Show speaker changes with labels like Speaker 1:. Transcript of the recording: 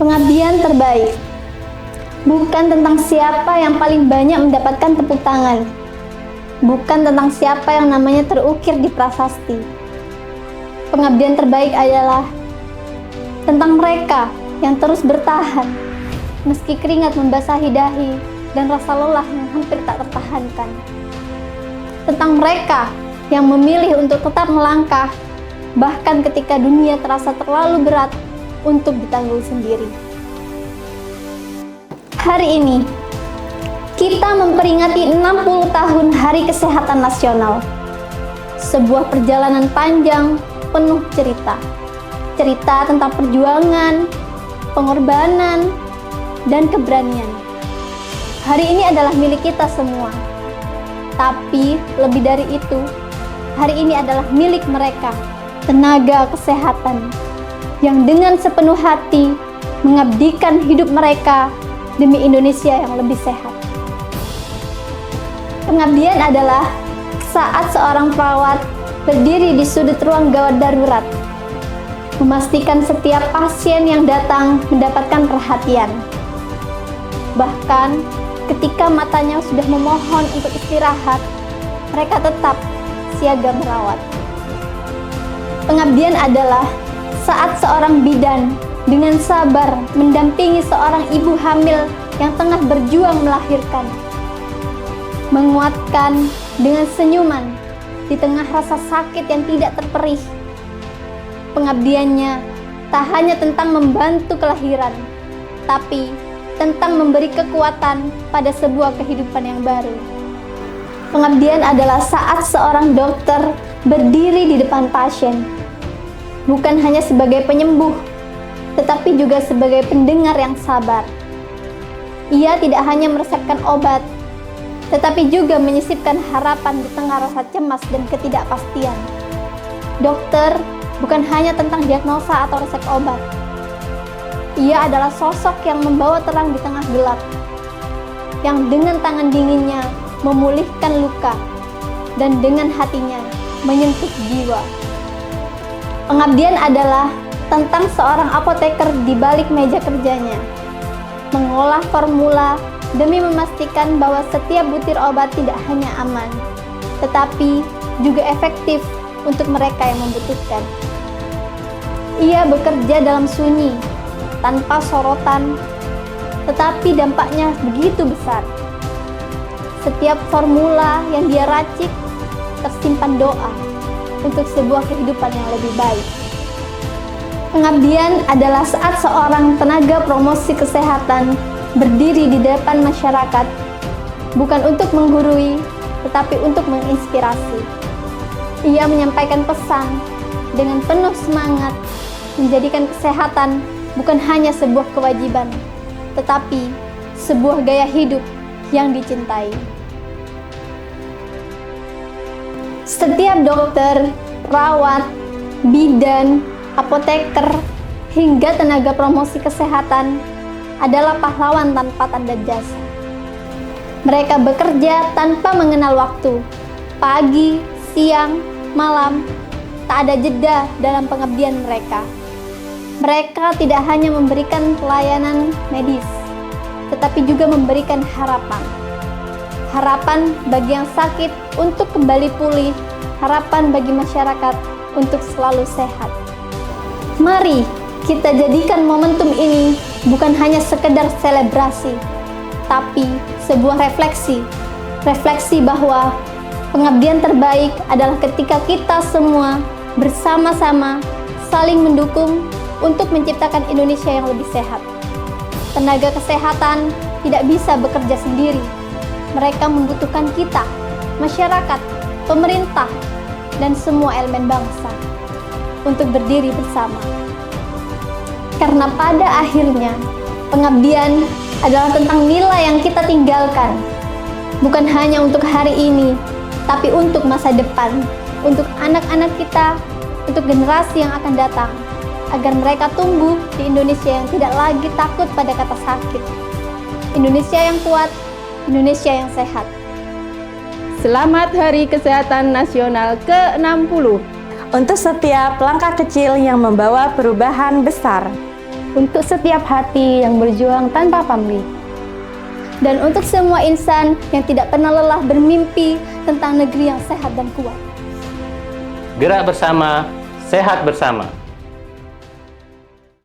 Speaker 1: Pengabdian terbaik bukan tentang siapa yang paling banyak mendapatkan tepuk tangan, bukan tentang siapa yang namanya terukir di prasasti. Pengabdian terbaik adalah tentang mereka yang terus bertahan meski keringat membasahi dahi dan rasa lelah yang hampir tak tertahankan. Tentang mereka yang memilih untuk tetap melangkah bahkan ketika dunia terasa terlalu berat untuk ditanggung sendiri. Hari ini kita memperingati 60 tahun Hari Kesehatan Nasional. Sebuah perjalanan panjang penuh cerita. Cerita tentang perjuangan, pengorbanan, dan keberanian. Hari ini adalah milik kita semua. Tapi lebih dari itu, hari ini adalah milik mereka, tenaga kesehatan, yang dengan sepenuh hati mengabdikan hidup mereka demi Indonesia yang lebih sehat. Pengabdian adalah saat seorang perawat berdiri di sudut ruang gawat darurat, memastikan setiap pasien yang datang mendapatkan perhatian. Bahkan ketika matanya sudah memohon untuk istirahat, mereka tetap siaga merawat. Pengabdian adalah saat seorang bidan dengan sabar mendampingi seorang ibu hamil yang tengah berjuang melahirkan, menguatkan dengan senyuman di tengah rasa sakit yang tidak terperih. Pengabdiannya tak hanya tentang membantu kelahiran, tapi tentang memberi kekuatan pada sebuah kehidupan yang baru. Pengabdian adalah saat seorang dokter berdiri di depan pasien, bukan hanya sebagai penyembuh, tetapi juga sebagai pendengar yang sabar. Ia tidak hanya meresepkan obat, tetapi juga menyisipkan harapan di tengah rasa cemas dan ketidakpastian. Dokter bukan hanya tentang diagnosa atau resep obat. Ia adalah sosok yang membawa terang di tengah gelap, yang dengan tangan dinginnya memulihkan luka, dan dengan hatinya menyentuh jiwa. Pengabdian adalah tentang seorang apoteker di balik meja kerjanya, mengolah formula demi memastikan bahwa setiap butir obat tidak hanya aman, tetapi juga efektif untuk mereka yang membutuhkan. Ia bekerja dalam sunyi, tanpa sorotan, tetapi dampaknya begitu besar. Setiap formula yang dia racik tersimpan doa untuk sebuah kehidupan yang lebih baik. Pengabdian adalah saat seorang tenaga promosi kesehatan berdiri di depan masyarakat, bukan untuk menggurui, tetapi untuk menginspirasi. Ia menyampaikan pesan dengan penuh semangat, menjadikan kesehatan bukan hanya sebuah kewajiban, tetapi sebuah gaya hidup yang dicintai. Setiap dokter, perawat, bidan, apoteker, hingga tenaga promosi kesehatan adalah pahlawan tanpa tanda jasa. Mereka bekerja tanpa mengenal waktu, pagi, siang, malam, tak ada jeda dalam pengabdian mereka. Mereka tidak hanya memberikan pelayanan medis, tetapi juga memberikan harapan. Harapan bagi yang sakit untuk kembali pulih, harapan bagi masyarakat untuk selalu sehat. Mari kita jadikan momentum ini bukan hanya sekedar selebrasi, tapi sebuah refleksi bahwa pengabdian terbaik adalah ketika kita semua bersama-sama saling mendukung untuk menciptakan Indonesia yang lebih sehat. Tenaga kesehatan tidak bisa bekerja sendiri. Mereka membutuhkan kita, masyarakat, pemerintah, dan semua elemen bangsa untuk berdiri bersama. Karena pada akhirnya, pengabdian adalah tentang nilai yang kita tinggalkan, bukan hanya untuk hari ini, tapi untuk masa depan, untuk anak-anak kita, untuk generasi yang akan datang, agar mereka tumbuh di Indonesia yang tidak lagi takut pada kata sakit. Indonesia yang kuat, Indonesia yang sehat.
Speaker 2: Selamat Hari Kesehatan Nasional ke-60.
Speaker 3: Untuk setiap langkah kecil yang membawa perubahan besar. untuk setiap hati yang berjuang tanpa pamrih,
Speaker 1: dan untuk semua insan yang tidak pernah lelah bermimpi tentang negeri yang sehat dan kuat.
Speaker 4: Gerak bersama, sehat bersama.